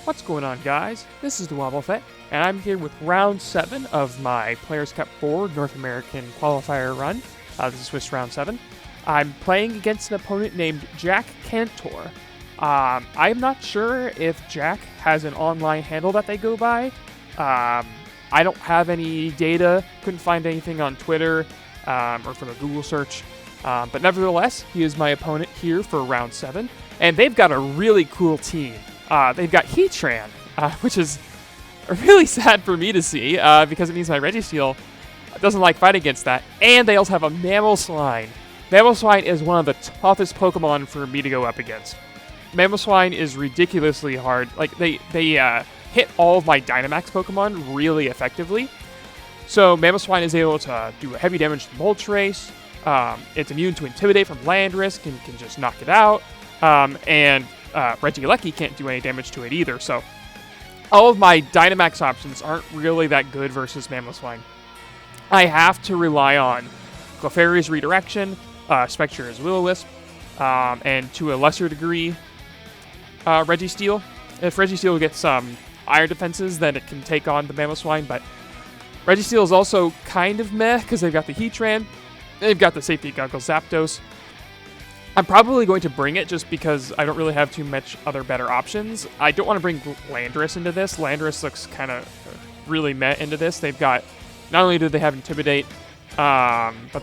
What's going on, guys? This is DaWoblefet, and I'm here with round 7 of my Players Cup 4 North American qualifier run. This is Swiss round 7. I'm playing against an opponent named Jack Kantor. I'm not sure if Jack has an online handle that they go by. I don't have any data, couldn't find anything on Twitter or from a Google search. But nevertheless, he is my opponent here for round 7. And they've got a really cool team. They've got Heatran, which is really sad for me to see because it means my Registeel doesn't like fight against that. And they also have a Mamoswine. Mamoswine is one of the toughest Pokemon for me to go up against. Mamoswine is ridiculously hard. Like, they hit all of my Dynamax Pokemon really effectively. So Mamoswine is able to do heavy damage to Moltres. It's immune to Intimidate from land risk and can just knock it out. And Regieleki can't do any damage to it either, so all of my Dynamax options aren't really that good versus Mamoswine. I have to rely on Clefairy's Redirection, Spectre's Will-O-Wisp, and to a lesser degree, Registeel. If Registeel gets some Iron defenses, then it can take on the Mamoswine, but Registeel is also kind of meh, because they've got the Heatran, they've got the Safety Goggles Zapdos. I'm probably going to bring it just because I don't really have too much other better options. I don't want to bring Landorus into this. Landorus looks kind of really meh into this. They've got, not only do they have Intimidate, but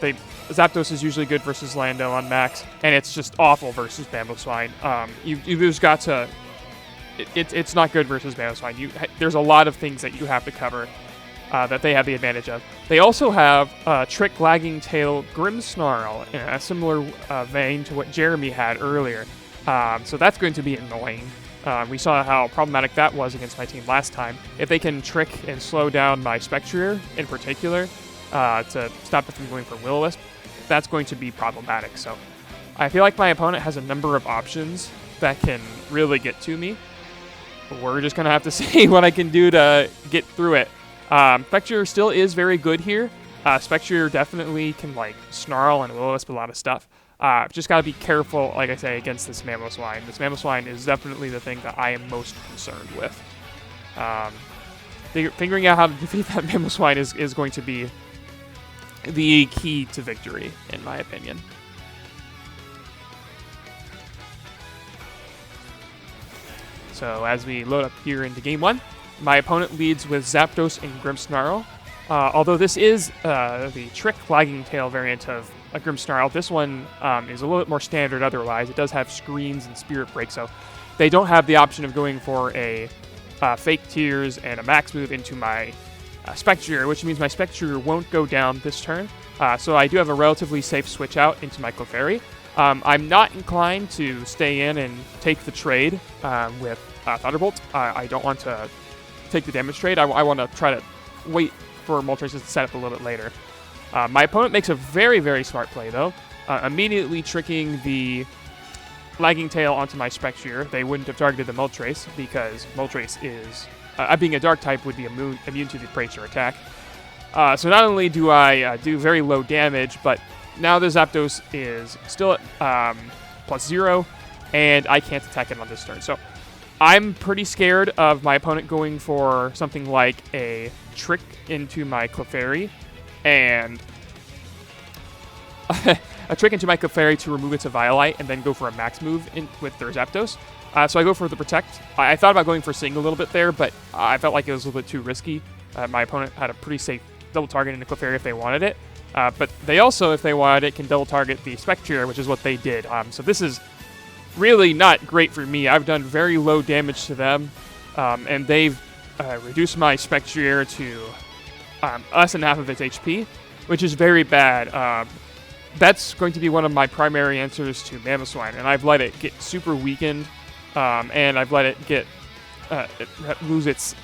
Zapdos is usually good versus Lando on max, and it's just awful versus Mamoswine. You just got to, it's not good versus Mamoswine. There's a lot of things that you have to cover that they have the advantage of. They also have Trick, Lagging Tail, Grimmsnarl in a similar vein to what Jeremy had earlier. So that's going to be annoying. We saw how problematic that was against my team last time. If they can trick and slow down my Spectrier in particular to stop it from going for Will-O-Wisp, that's going to be problematic. So I feel like my opponent has a number of options that can really get to me. We're just going to have to see what I can do to get through it. Spectrier still is very good here. Spectrier definitely can, like, Snarl and Will-O-Wisp a lot of stuff. Just got to be careful, like I say, against this Mamoswine. This Mamoswine is definitely the thing that I am most concerned with. Figuring out how to defeat that Mamoswine is going to be the key to victory, in my opinion. So as we load up here into Game 1, my opponent leads with Zapdos and Grimmsnarl. Although this is the Trick, Lagging Tail variant of a Grimmsnarl, this one is a little bit more standard otherwise. It does have Screens and Spirit Break, so they don't have the option of going for a Fake Tears and a Max move into my Spectrier, which means my Spectrier won't go down this turn. So I do have a relatively safe switch out into my Clefairy. I'm not inclined to stay in and take the trade with Thunderbolt. I don't want to take the damage trade. I want to try to wait for Moltres to set up a little bit later. My opponent makes a very, very smart play, though, immediately tricking the Lagging Tail onto my Spectrier. They wouldn't have targeted the Moltres because Moltres is, being a Dark type, would be immune to the Pressure attack. So not only do I do very low damage, but now the Zapdos is still at +0, and I can't attack it on this turn. So I'm pretty scared of my opponent going for something like a Trick into my Clefairy and a Trick into my Clefairy to remove its Eviolite and then go for a Max move with their Zapdos. So I go for the Protect. I thought about going for Sing a little bit there, but I felt like it was a little bit too risky. My opponent had a pretty safe double target into Clefairy if they wanted it. But they also, if they wanted it, can double target the Spectrier, which is what they did. So this is really not great for me. I've done very low damage to them, and they've reduced my Spectrier to less than half of its HP, which is very bad. That's going to be one of my primary answers to Mamoswine, and I've let it get super weakened, and I've let it get lose its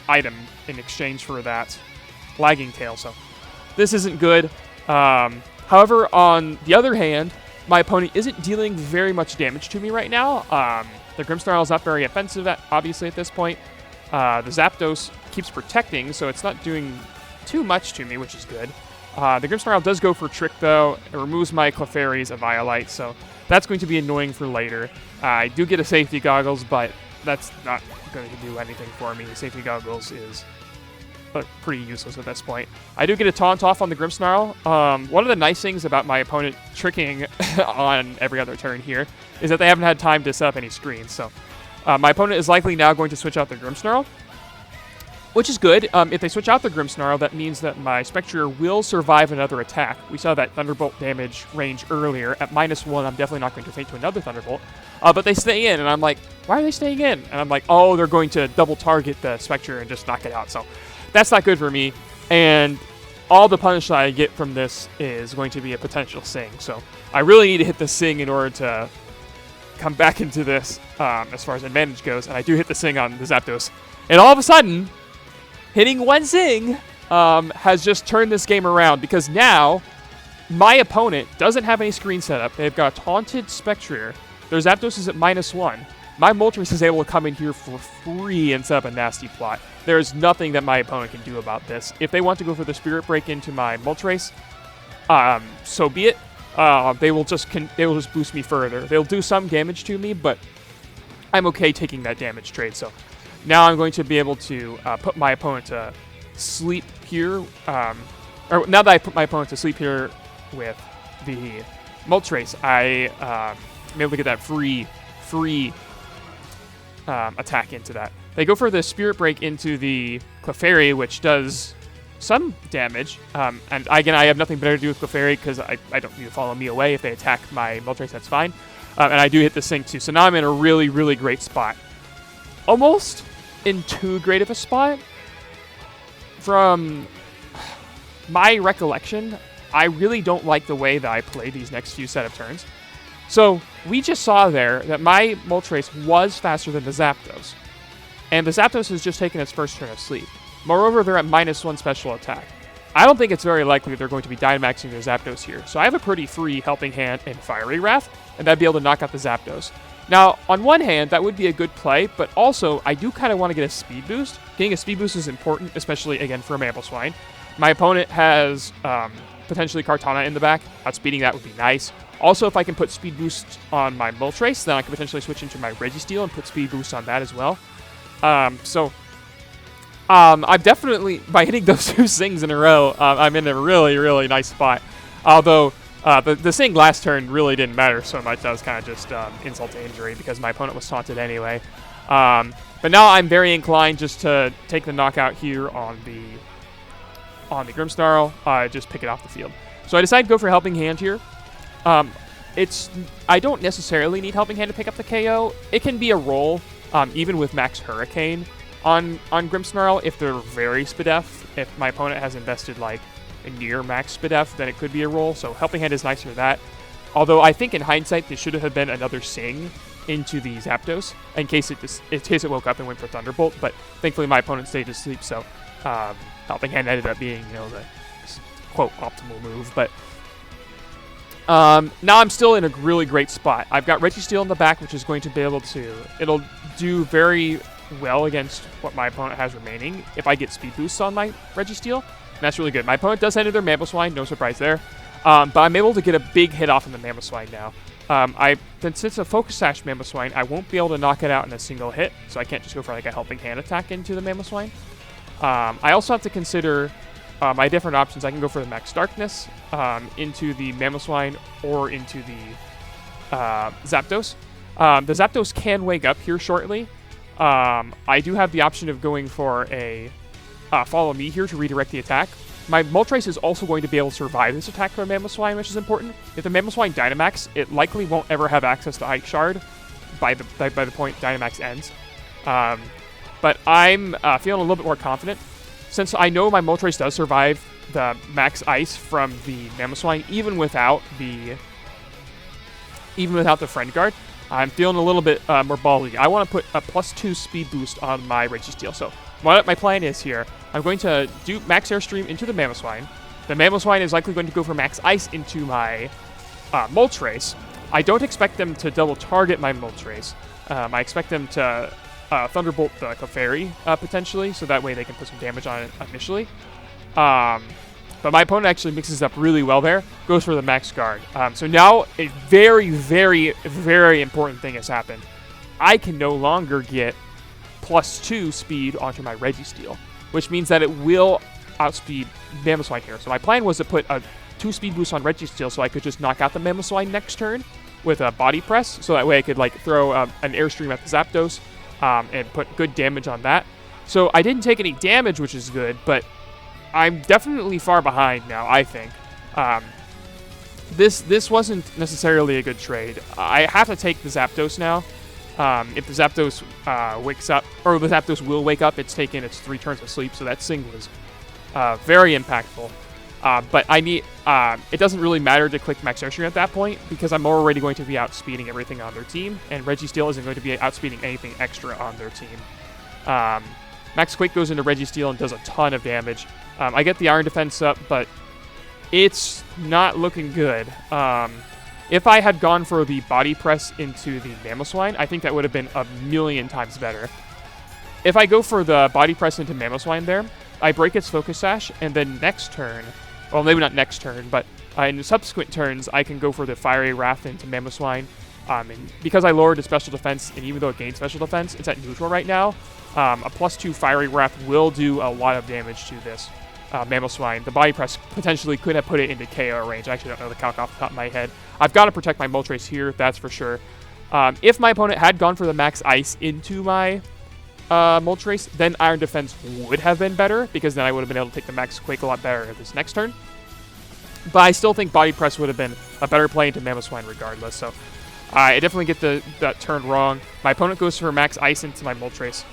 item in exchange for that Lagging Tail. So this isn't good. However, on the other hand, my opponent isn't dealing very much damage to me right now. The Grimmsnarl is not very offensive, obviously, at this point. The Zapdos keeps protecting, so it's not doing too much to me, which is good. The Grimmsnarl does go for Trick, though. It removes my Clefairy's Eviolite, so that's going to be annoying for later. I do get a Safety Goggles, but that's not going to do anything for me. Safety goggles is pretty useless at this point. I do get a taunt off on the Grimmsnarl. One of the nice things about my opponent tricking on every other turn here is that they haven't had time to set up any screens. So my opponent is likely now going to switch out the Grimmsnarl, which is good. If they switch out the Grimmsnarl, that means that my Spectre will survive another attack. We saw that Thunderbolt damage range earlier. At -1, I'm definitely not going to faint to another Thunderbolt. But they stay in, and I'm like, why are they staying in? And I'm like, oh, they're going to double target the Spectre and just knock it out. So that's not good for me. And all the punish that I get from this is going to be a potential Sing. So I really need to hit the Sing in order to come back into this as far as advantage goes. And I do hit the Sing on the Zapdos. And all of a sudden, hitting one Sing has just turned this game around, because now my opponent doesn't have any screen setup. They've got Taunted Spectre. Their Zapdos is at -1. My Moltres is able to come in here for free and set up a nasty plot. There's nothing that my opponent can do about this. If they want to go for the Spirit Break into my Moltres, so be it. They will just boost me further. They'll do some damage to me, but I'm okay taking that damage trade. So now I'm going to be able to put my opponent to sleep here. Or now that I put my opponent to sleep here with the Moltres, I'm able to get that free attack into that. They go for the Spirit Break into the Clefairy, which does some damage. And again, I have nothing better to do with Clefairy because I don't need to follow me away. If they attack my Moltres, that's fine. And I do hit the Sing too. So now I'm in a really, really great spot. Almost in too great of a spot. From my recollection, I really don't like the way that I play these next few set of turns. So we just saw there that my Moltres was faster than the Zapdos. And the Zapdos has just taken its first turn of sleep. Moreover, they're at -1 special attack. I don't think it's very likely they're going to be Dynamaxing their Zapdos here. So I have a pretty free Helping Hand and Fiery Wrath, and I'd be able to knock out the Zapdos. Now, on one hand, that would be a good play, but also I do kind of want to get a speed boost. Getting a speed boost is important, especially, again, for a Mamoswine. My opponent has potentially Kartana in the back. Outspeeding that would be nice. Also, if I can put speed boost on my Moltres, then I can potentially switch into my Registeel and put speed boost on that as well. I'm definitely, by hitting those two Sings in a row, I'm in a really, really nice spot. Although, the Sing last turn really didn't matter so much. That was kind of just insult to injury because my opponent was taunted anyway. But now I'm very inclined just to take the knockout here on the Grimmsnarl, just pick it off the field. So I decide to go for Helping Hand here. I don't necessarily need Helping Hand to pick up the KO. It can be a roll, even with Max Hurricane on Grimmsnarl if they're very Spadef. If my opponent has invested like a near max Spadef, then it could be a roll. So Helping Hand is nice for that. Although I think in hindsight, there should have been another Sing into the Zapdos in case it woke up and went for Thunderbolt. But thankfully my opponent stayed asleep, so Helping Hand ended up being, the quote optimal move. But now I'm still in a really great spot. I've got Registeel in the back, which is going to be able to, it'll do very well against what my opponent has remaining if I get speed boosts on my Registeel. That's really good. My opponent does enter their Mamoswine, no surprise there. But I'm able to get a big hit off in the Mamoswine now. Since it's a Focus Sash Mamoswine, I won't be able to knock it out in a single hit, so I can't just go for like a Helping Hand attack into the Mamoswine. I also have to consider my different options. I can go for the Max Darkness into the Mamoswine or into the Zapdos. The Zapdos can wake up here shortly. I do have the option of going for a Follow Me here to redirect the attack. My Moltres is also going to be able to survive this attack from a Mamoswine, which is important. If the Mamoswine Dynamax, it likely won't ever have access to Ice Shard by the point Dynamax ends. But I'm feeling a little bit more confident. Since I know my Moltres does survive the Max Ice from the Mamoswine, even without the Friend Guard, I'm feeling a little bit more ballsy. I want to put a +2 speed boost on my Registeel. So what my plan is here, I'm going to do Max Airstream into the Mamoswine. The Mamoswine is likely going to go for Max Ice into my Moltres. I don't expect them to double target my Moltres. I expect them to Thunderbolt the Clefairy potentially, so that way they can put some damage on it initially. But my opponent actually mixes up really well there, goes for the Max Guard. So now a very, very, very important thing has happened. I can no longer get +2 speed onto my Registeel, which means that it will outspeed Mamoswine here. So my plan was to put a 2 speed boost on Registeel so I could just knock out the Mamoswine next turn with a body press, so that way I could like throw an Airstream at the Zapdos and put good damage on that. So I didn't take any damage, which is good, but I'm definitely far behind now, I think. This wasn't necessarily a good trade. I have to take the Zapdos now. If the Zapdos wakes up, or the Zapdos will wake up, it's taken its 3 turns of sleep, so that Sing was very impactful. But I need, it doesn't really matter to click Max Airstream at that point, because I'm already going to be outspeeding everything on their team, and Registeel isn't going to be outspeeding anything extra on their team. Max Quake goes into Registeel and does a ton of damage. I get the Iron Defense up, but it's not looking good. If I had gone for the body press into the Mamoswine, I think that would have been a million times better. If I go for the body press into Mamoswine there, I break its Focus Sash, and then next turn, well, maybe not next turn, but in subsequent turns, I can go for the Fiery Wrath into Mamoswine. And because I lowered its special defense, and even though it gained special defense, it's at neutral right now. A +2 Fiery Wrath will do a lot of damage to this Mamoswine. The body press potentially could have put it into KO range. I actually don't know the calc off the top of my head. I've got to protect my Moltres here, that's for sure. If my opponent had gone for the Max Ice into my Moltres, then Iron Defense would have been better, because then I would have been able to take the Max Quake a lot better this next turn. But I still think Body Press would have been a better play into Mamoswine regardless, so I definitely get that turn wrong. My opponent goes for Max Ice into my Moltres.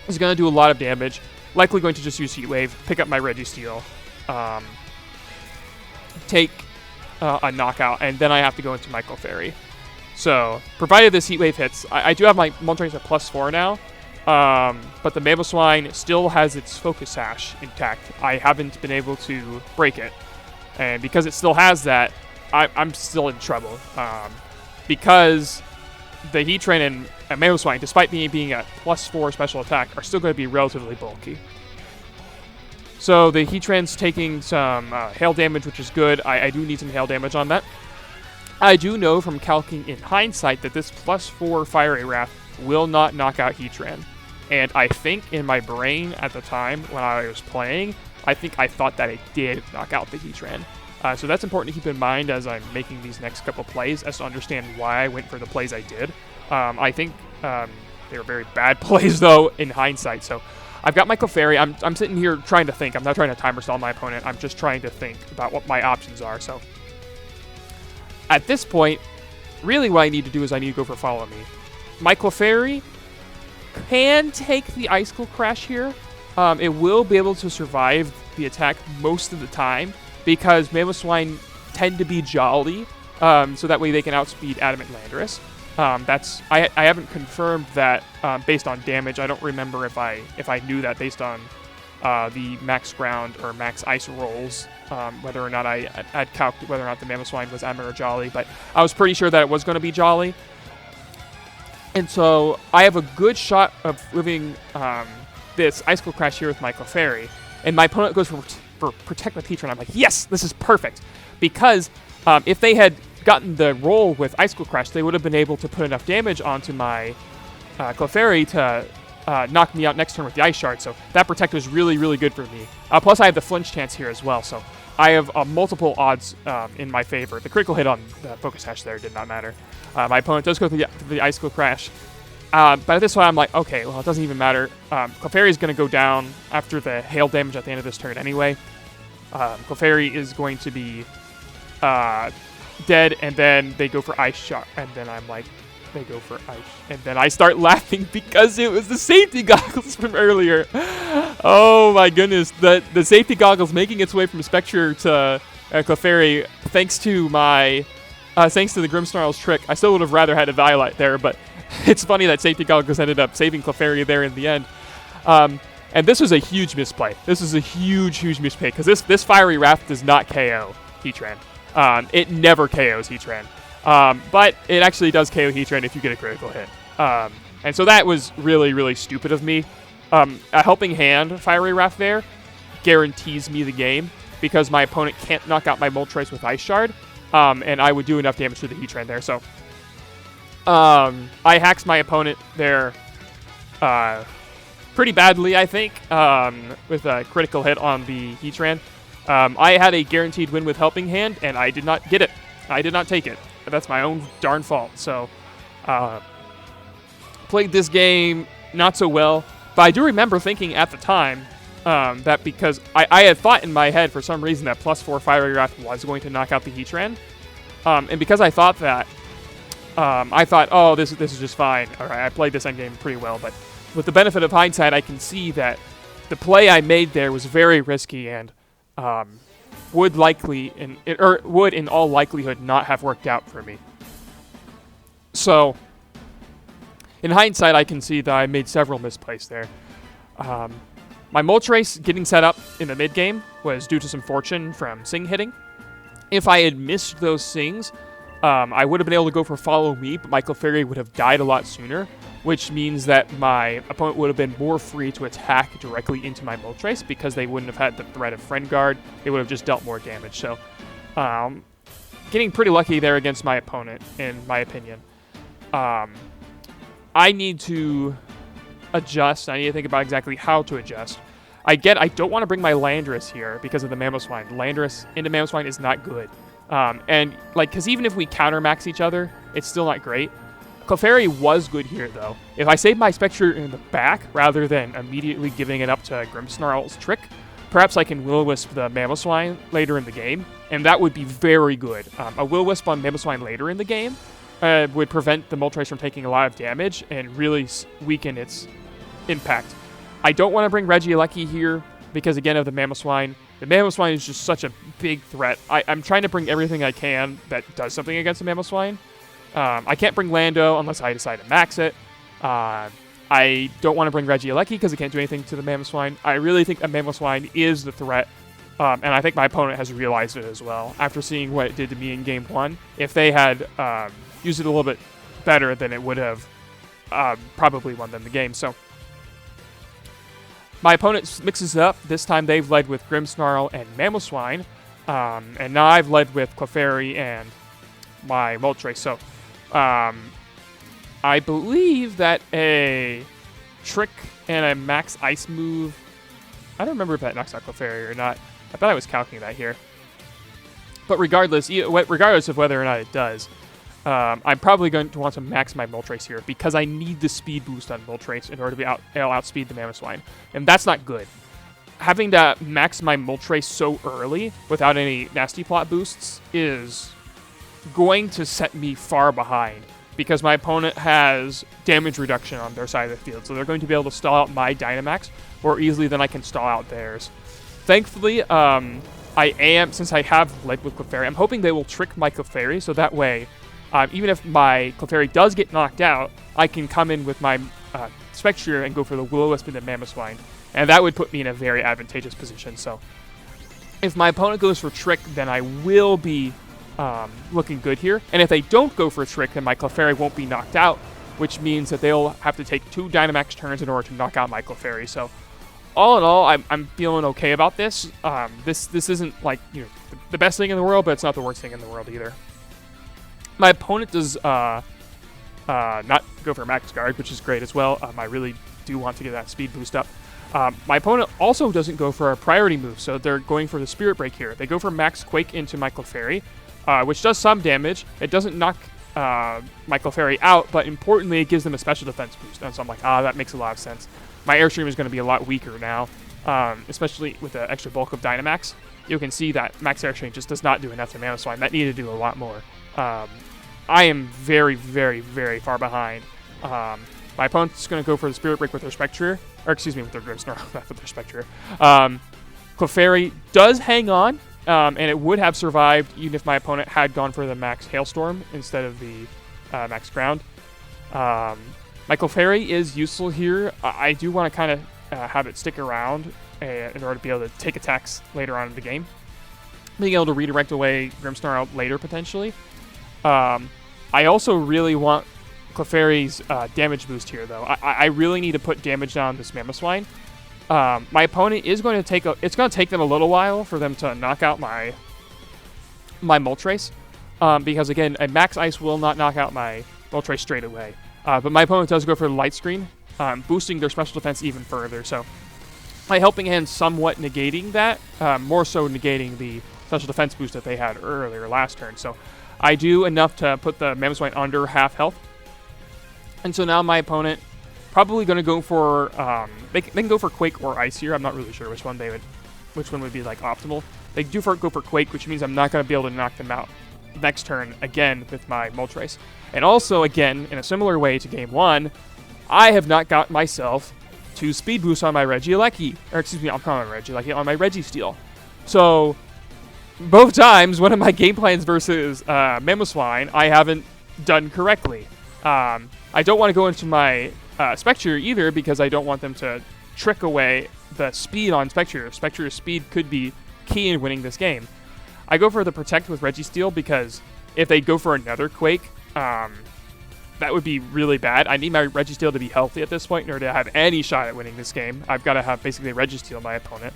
He's going to do a lot of damage. Likely going to just use Heat Wave, pick up my Registeel, take a knockout, and then I have to go into my Clefairy. So, provided this Heat Wave hits, I do have my Moltres at +4 now, but the Mamoswine still has its Focus Sash intact. I haven't been able to break it, and because it still has that, I'm still in trouble. Because the Heatran and Mamoswine, despite being at +4 special attack, are still going to be relatively bulky. So the Heatran's taking some hail damage, which is good. I do need some hail damage on that. I do know from calcing in hindsight that this +4 Fiery Wrath will not knock out Heatran. And I think in my brain at the time when I was playing, I think I thought that it did knock out the Heatran. So that's important to keep in mind as I'm making these next couple plays, as to understand why I went for the plays I did. I think they were very bad plays, though, in hindsight. So I've got my Clefairy. I'm sitting here trying to think. I'm not trying to timer stall my opponent. I'm just trying to think about what my options are. So at this point, really what I need to do is I need to go for Follow Me. My Clefairy can take the Icicle Crash here. It will be able to survive the attack most of the time, because Mamoswine tend to be jolly, so that way they can outspeed Adamant Landorus. I haven't confirmed that based on damage. I don't remember if I knew that based on the max ground or max ice rolls, whether or not I had calculated whether or not the Mamoswine was Adamant or jolly, but I was pretty sure that it was going to be jolly. And so I have a good shot of living this Icicle Crash here with my Clefairy, and my opponent goes for Protect with Heatran. I'm like, yes, this is perfect, because if they had gotten the roll with Icicle Crash, they would have been able to put enough damage onto my Clefairy to knock me out next turn with the Ice Shard, so that Protect was really, really good for me. Plus, I have the flinch chance here as well, so I have multiple odds in my favor. The critical hit on the Focus Sash there did not matter. My opponent does go through the Icicle Crash, but at this point I'm like, okay, well, it doesn't even matter. Clefairy is going to go down after the hail damage at the end of this turn anyway. Clefairy is going to be dead, and then they go for Ice Shot, and then I'm like, they go for Ice, and then I start laughing because it was the safety goggles from earlier. Oh my goodness, the safety goggles making its way from Spectre to Clefairy, thanks to the Grimmsnarl's trick. I still would have rather had a Violite there, but it's funny that safety goggles ended up saving Clefairy there in the end. And this was a huge misplay. This is a huge, huge misplay, because this Fiery Wrath does not KO Heatran. It never KOs Heatran. But it actually does KO Heatran if you get a critical hit. And so that was really, really stupid of me. A Helping Hand Fiery Wrath there guarantees me the game, because my opponent can't knock out my Moltres with Ice Shard, and I would do enough damage to the Heatran there. So I hacked my opponent there pretty badly, I think, with a critical hit on the Heatran. I had a guaranteed win with Helping Hand, and I did not get it. I did not take it. That's my own darn fault. So, played this game not so well. But I do remember thinking at the time that because I had thought in my head for some reason that +4 Fiery Wrath was going to knock out the Heatran. And because I thought that, I thought, oh, this is just fine. All right, I played this endgame pretty well. But with the benefit of hindsight, I can see that the play I made there was very risky and would in all likelihood not have worked out for me. So, in hindsight, I can see that I made several misplays there. My Moltres getting set up in the mid game was due to some fortune from Sing hitting. If I had missed those Sings, I would have been able to go for Follow Me, but my Clefairy would have died a lot sooner, which means that my opponent would have been more free to attack directly into my Moltres because they wouldn't have had the threat of Friend Guard. They would have just dealt more damage. So, getting pretty lucky there against my opponent, in my opinion. I need to adjust. I need to think about exactly how to adjust. I don't want to bring my Landorus here because of the Mamoswine. Landorus into Mamoswine is not good. Because even if we countermax each other, it's still not great. Clefairy was good here, though. If I save my Spectre in the back, rather than immediately giving it up to Grimmsnarl's trick, perhaps I can Will-O-Wisp the Mamoswine later in the game, and that would be very good. A Will-O-Wisp on Mamoswine later in the game would prevent the Moltres from taking a lot of damage and really weaken its impact. I don't want to bring Regieleki here because, again, of the Mamoswine. The Mamoswine is just such a big threat. I'm trying to bring everything I can that does something against the Mamoswine. I can't bring Lando unless I decide to max it. I don't want to bring Regieleki because it can't do anything to the Mamoswine. I really think a Mamoswine is the threat, and I think my opponent has realized it as well after seeing what it did to me in Game 1. If they had used it a little bit better, then it would have probably won them the game. So my opponent mixes it up. This time they've led with Grimmsnarl and Mamoswine, and now I've led with Clefairy and my Moltres. So I believe that a Trick and a Max Ice move, I don't remember if that knocks out Clefairy or not. I bet I was calculating that here. But regardless of whether or not it does, I'm probably going to want to max my Moltres here because I need the speed boost on Moltres in order to be outspeed the Mamoswine. And that's not good. Having to max my Moltres so early without any nasty plot boosts is going to set me far behind because my opponent has damage reduction on their side of the field. So they're going to be able to stall out my Dynamax more easily than I can stall out theirs. Thankfully, since I have led with Clefairy, I'm hoping they will trick my Clefairy so that way, even if my Clefairy does get knocked out, I can come in with my Spectre and go for the Will-O-Wisp and the Mamoswine. And that would put me in a very advantageous position. So if my opponent goes for Trick, then I will be looking good here. And if they don't go for a Trick, then my Clefairy won't be knocked out, which means that they'll have to take 2 Dynamax turns in order to knock out my Clefairy. So all in all, I'm feeling okay about this. This isn't like the best thing in the world, but it's not the worst thing in the world either. My opponent does not go for Max Guard, which is great as well. I really do want to get that speed boost up. My opponent also doesn't go for a priority move, so they're going for the Spirit Break here. They go for Max Quake into my Clefairy, which does some damage. It doesn't knock my Clefairy out, but importantly, it gives them a special defense boost. And so I'm like, that makes a lot of sense. My Airstream is going to be a lot weaker now, especially with the extra bulk of Dynamax. You can see that Max Airstream just does not do enough to Mamoswine. That needed to do a lot more. I am very, very, very far behind. My opponent's going to go for the Spirit Break with their Spectre, or excuse me, with their Grimmsnarl, not with their Spectre. Clefairy does hang on, and it would have survived even if my opponent had gone for the Max Hailstorm instead of the Max Ground. My Clefairy is useful here. I do want to kind of have it stick around in order to be able to take attacks later on in the game. Being able to redirect away Grimmsnarl later, potentially. I also really want Clefairy's damage boost here, though. I really need to put damage down this Mamoswine. My opponent is going to it's going to take them a little while for them to knock out my Moltres. Because, again, a Max Ice will not knock out my Moltres straight away. But my opponent does go for the light screen, boosting their special defense even further. So my helping hand somewhat negating that, more so negating the special defense boost that they had earlier last turn. So I do enough to put the Mamoswine under half health. And so now my opponent probably going to go for, they can go for Quake or Ice here. I'm not really sure which one would be like optimal. They do go for Quake, which means I'm not going to be able to knock them out next turn again with my Moltres. And also, again, in a similar way to game 1, I have not got myself 2 speed boosts on my Regieleki, or excuse me, I'm calling my Regieleki, on my Registeel. So both times, one of my game plans versus Mamoswine, I haven't done correctly. I don't want to go into my Spectre either, because I don't want them to trick away the speed on Spectre. Spectre's speed could be key in winning this game. I go for the Protect with Registeel because if they go for another Quake, that would be really bad. I need my Registeel to be healthy at this point in order to have any shot at winning this game. I've got to have basically Registeel my opponent.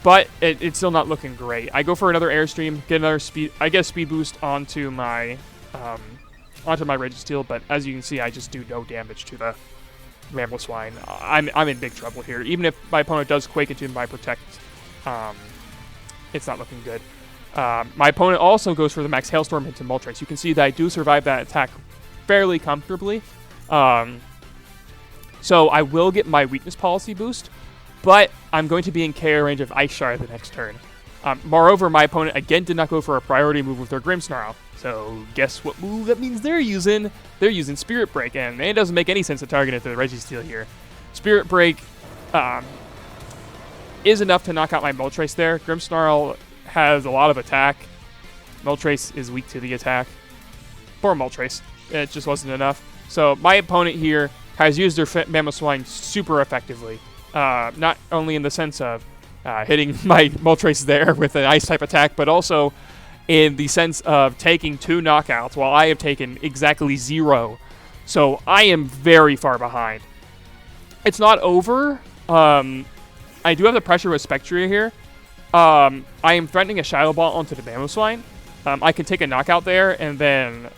But it's still not looking great. I go for another Airstream, get another speed. I get a speed boost onto my Registeel, but as you can see, I just do no damage to the Mamoswine. I'm in big trouble here. Even if my opponent does Quake into my Protect, it's not looking good. My opponent also goes for the Max Hailstorm into Moltres. You can see that I do survive that attack fairly comfortably. So I will get my Weakness Policy boost, but I'm going to be in KO range of Ice Shard the next turn. Moreover, my opponent again did not go for a priority move with their Grimmsnarl. So guess what move that means they're using? They're using Spirit Break, and it doesn't make any sense to target it to the Registeel here. Spirit Break is enough to knock out my Moltres there. Grimmsnarl has a lot of attack. Moltres is weak to the attack. Poor Moltres. It just wasn't enough. So my opponent here has used their Mamoswine super effectively. Not only in the sense of hitting my Moltres there with an Ice-type attack, but also in the sense of taking 2 knockouts while I have taken exactly 0. So I am very far behind. It's not over. I do have the pressure with Spectre here. I am threatening a Shadow Ball onto the Mamoswine. I can take a knockout there, and then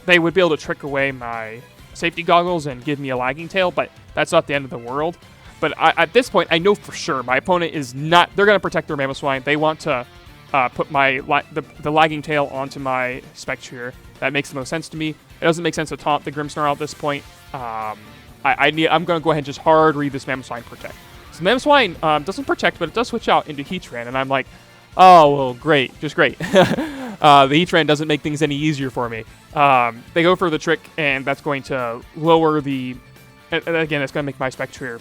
they would be able to trick away my safety goggles and give me a Lagging Tail, but that's not the end of the world. But at this point, I know for sure my opponent is not... They're going to protect their Mamoswine. They want to put the Lagging Tail onto my Spectre. That makes the most sense to me. It doesn't make sense to taunt the Grimmsnarl at this point. I'm going to go ahead and just hard read this Mamoswine Protect. So Mamoswine doesn't Protect, but it does switch out into Heatran, and I'm like, oh, well, great. Just great. The Heatran doesn't make things any easier for me. They go for the Trick, and that's going to lower the... And again, it's going to make my Spectre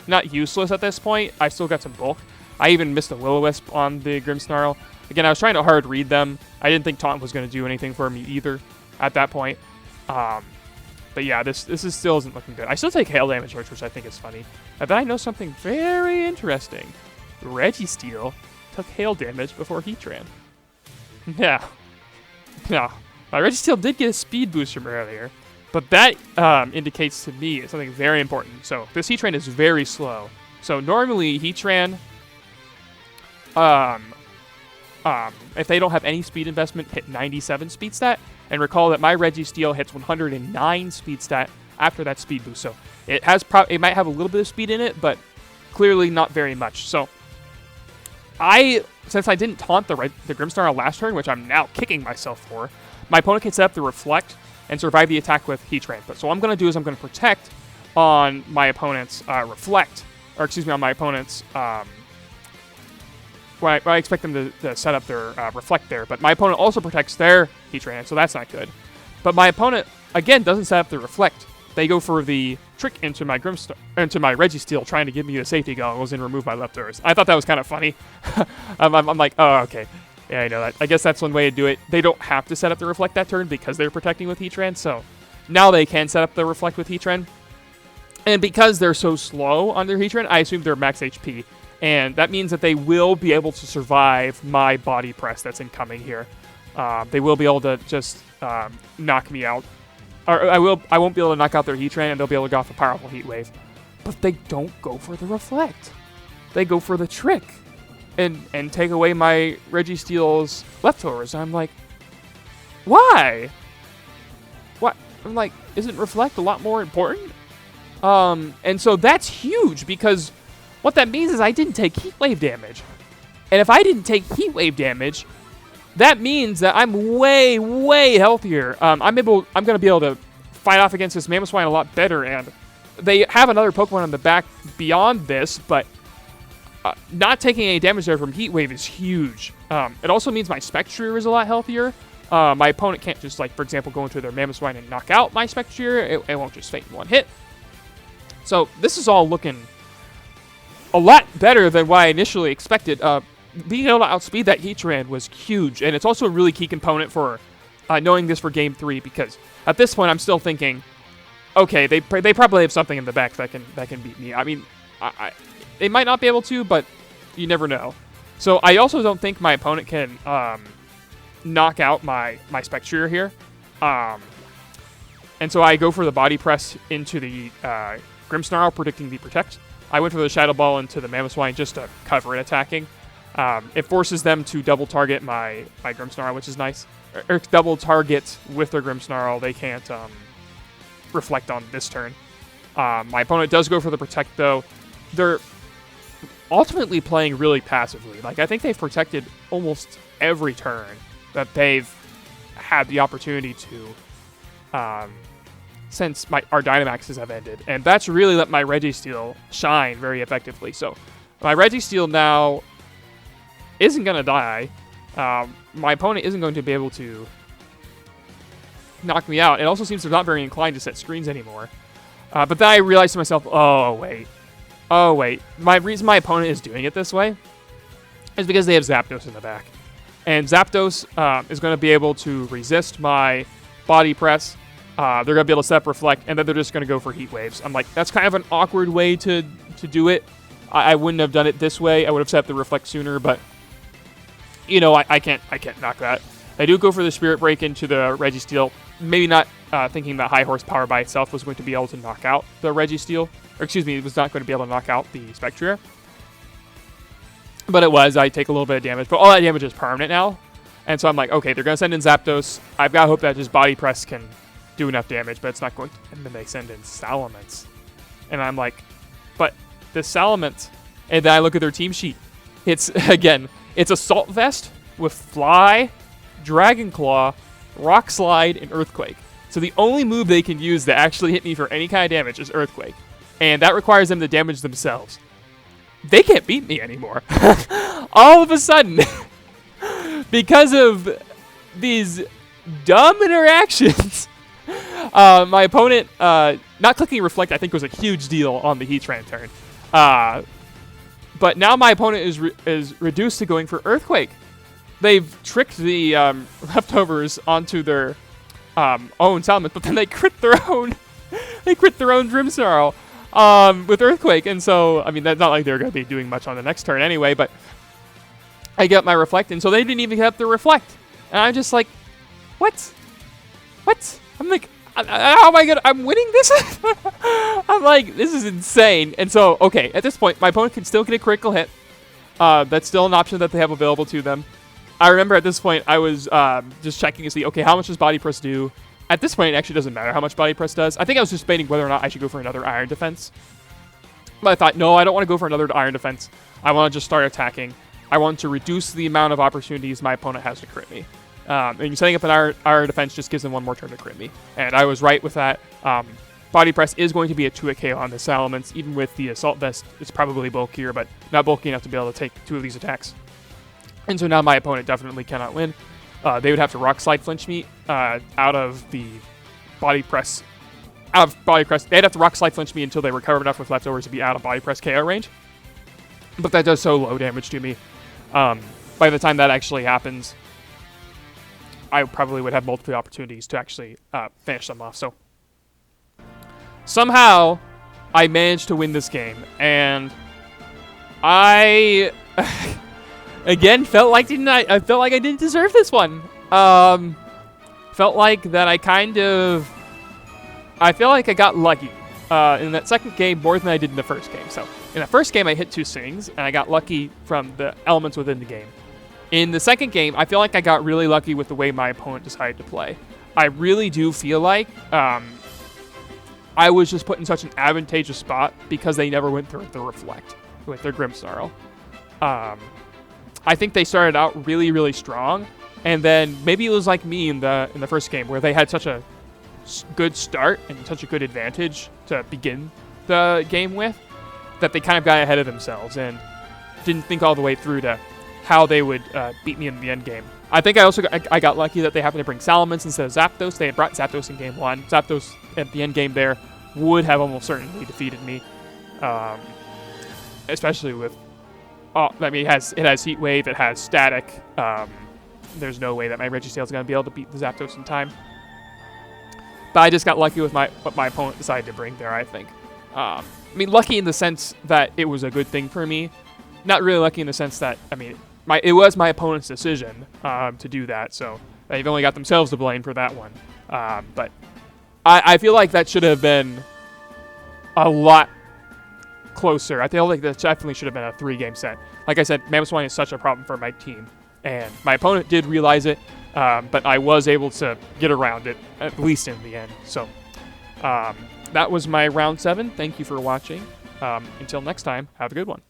not useless at this point. I still got some bulk. I even missed a Will-O-Wisp on the Grimmsnarl. Again, I was trying to hard read them. I didn't think Taunt was going to do anything for me either at that point. But yeah, this still isn't looking good. I still take hail damage, which I think is funny. But I know something very interesting. Registeel took hail damage before Heatran. Yeah. Yeah. Registeel did get a speed boost from earlier. But that indicates to me something very important. So this Heatran is very slow. So normally Heatran, if they don't have any speed investment, hit 97 speed stat. And recall that my Registeel hits 109 speed stat after that speed boost. So it might have a little bit of speed in it, but clearly not very much. So since I didn't taunt the Grimmsnarl last turn, which I'm now kicking myself for, my opponent can set up the Reflect and survive the attack with Heatran. But so what I'm going to do is I'm going to Protect on my opponent's Reflect, or excuse me, on my opponent's... I expect them to set up their Reflect there, but my opponent also protects their Heatran, so that's not good. But my opponent, again, doesn't set up the Reflect. They go for the Trick into my Registeel, trying to give me the safety goggles and remove my leftovers. I thought that was kind of funny. I'm like, oh, okay. Yeah, I know that. I guess that's one way to do it. They don't have to set up the Reflect that turn because they're protecting with Heatran, so now they can set up the Reflect with Heatran. And because they're so slow on their Heatran, I assume they're max HP. And that means that they will be able to survive my body press that's incoming here. They will be able to just knock me out. Or I won't be able to knock out their Heatran, and they'll be able to go off a powerful Heat Wave. But they don't go for the Reflect. They go for the Trick. And take away my Registeel's leftovers. I'm like, Why? What? I'm like, isn't reflect a lot more important? And so that's huge, because what that means is I didn't take heat wave damage. And if I didn't take heat wave damage, that means that I'm way, way healthier. I'm going to be able to fight off against this Mamoswine a lot better, and they have another Pokemon on the back beyond this, but not taking any damage there from heat wave is huge. It also means my Spectrier is a lot healthier. My opponent can't just, like, for example, go into their Mamoswine and knock out my Spectrier. It won't just faint in one hit. So this is all looking a lot better than what I initially expected. Being able to outspeed that Heatran was huge, and it's also a really key component for knowing this for Game 3, because at this point I'm still thinking, okay, they probably have something in the back that can beat me. I mean, they might not be able to, but you never know. So I also don't think my opponent can knock out my Spectrier here. And so I go for the Body Press into the Grimmsnarl, predicting the Protect. I went for the Shadow Ball into the Mamoswine just to cover it attacking. It forces them to double target my Grimmsnarl, which is nice. Or double target with their Grimmsnarl. They can't reflect on this turn. My opponent does go for the Protect, though. They're ultimately playing really passively. Like, I think they've protected almost every turn that they've had the opportunity to since our Dynamaxes have ended. And that's really let my Registeel shine very effectively. So my Registeel now isn't going to die. My opponent isn't going to be able to knock me out. It also seems they're not very inclined to set screens anymore. But then I realized to myself, oh, wait. My reason my opponent is doing it this way is because they have Zapdos in the back. And Zapdos is going to be able to resist my Body Press. They're going to be able to set up Reflect, and then they're just going to go for Heat Waves. I'm like, that's kind of an awkward way to do it. I wouldn't have done it this way. I would have set up the Reflect sooner, but you know, I can't knock that. I do go for the Spirit Break into the Registeel. Maybe not thinking that High Horsepower by itself was going to be able to knock out the Registeel. Or excuse me, it was not going to be able to knock out the Spectrier. But it was. I take a little bit of damage. But all that damage is permanent now. And so I'm like, okay, they're going to send in Zapdos. I've got to hope that just Body Press can do enough damage, but it's not going to. And then they send in Salamence. And I'm like, but the Salamence. And then I look at their team sheet. It's, again, it's Assault Vest with Fly, Dragon Claw, Rock Slide, and Earthquake. So the only move they can use that actually hit me for any kind of damage is Earthquake. And that requires them to damage themselves. They can't beat me anymore. All of a sudden, because of these dumb interactions, my opponent not clicking Reflect, I think, was a huge deal on the Heatran turn. But now my opponent is reduced to going for Earthquake. They've tricked the leftovers onto their own Salamence, but then they crit their own Grimmsnarl with Earthquake. And so, I mean, that's not like they're going to be doing much on the next turn anyway, but I get my Reflect, and so they didn't even get up the Reflect. And I'm just like, what? I'm like, how am I gonna? I'm winning this? I'm like, this is insane. And so, okay, at this point, my opponent can still get a critical hit. That's still an option that they have available to them. I remember at this point, I was just checking to see, okay, how much does Body Press do? At this point, it actually doesn't matter how much Body Press does. I think I was just debating whether or not I should go for another Iron Defense. But I thought, no, I don't want to go for another Iron Defense. I want to just start attacking. I want to reduce the amount of opportunities my opponent has to crit me. And setting up an Iron Defense just gives them one more turn to crit me. And I was right with that. Body Press is going to be a 2-hit KO on the Salamence. Even with the Assault Vest, it's probably bulkier, but not bulky enough to be able to take 2 of these attacks. And so now my opponent definitely cannot win. They would have to Rock Slide flinch me out of the Body Press. They'd have to Rock Slide flinch me until they recover enough with leftovers to be out of Body Press KO range. But that does so low damage to me. By the time that actually happens, I probably would have multiple opportunities to actually finish them off. So somehow I managed to win this game, and I again felt like I didn't deserve this one. Felt like that I feel like I got lucky in that second game more than I did in the first game. So in the first game, I hit 2 swings, and I got lucky from the elements within the game. In the second game, I feel like I got really lucky with the way my opponent decided to play. I really do feel like I was just put in such an advantageous spot because they never went through the Reflect with their Grimmsnarl. I think they started out really, really strong, and then maybe it was like me in the first game where they had such a good start and such a good advantage to begin the game with that they kind of got ahead of themselves and didn't think all the way through to how they would beat me in the end game. I think I got lucky that they happened to bring Salamence instead of Zapdos. They had brought Zapdos in game 1. Zapdos at the end game there would have almost certainly defeated me, especially with. I mean, it has Heat Wave, it has Static. There's no way that my Registeel is going to be able to beat the Zapdos in time. But I just got lucky with what my opponent decided to bring there, I think. I mean, lucky in the sense that it was a good thing for me. Not really lucky in the sense that, I mean, it was my opponent's decision to do that, so they've only got themselves to blame for that one. But I feel like that should have been a lot closer. I feel like that definitely should have been a 3-game set. Like I said, Mamoswine is such a problem for my team, and my opponent did realize it, but I was able to get around it, at least in the end. So that was my round 7. Thank you for watching. Until next time, have a good one.